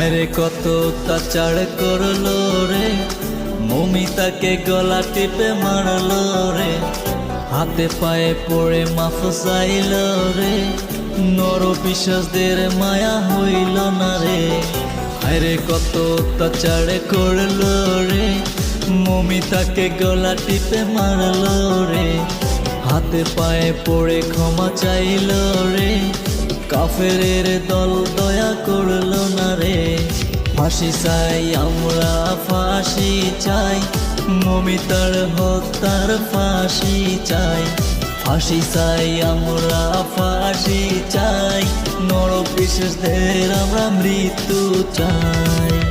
আরে কত অত্যাচার করলো রে, মমিতাকে গলা টিপে মারলো রে, হাতে পায়ে পড়ে মাফ চাইল রে, নর বিশ্বাসদের মায়া হইল না রে। আরে কত অত্যাচার করলো রে, মমিতাকে গলা টিপে মারলো রে, হাতে পায়ে পড়ে ক্ষমা চাইল রে, কাফেরের দল দয়া করলো না রে। ফাঁসি চাই আমরা, ফাঁসি চাই, মমিতার হত্যার ফাঁসি চাই। ফাঁসি চাই আমরা, ফাঁসি চাই, নর বিশ্বাসদের আমরা মৃত্যু চাই।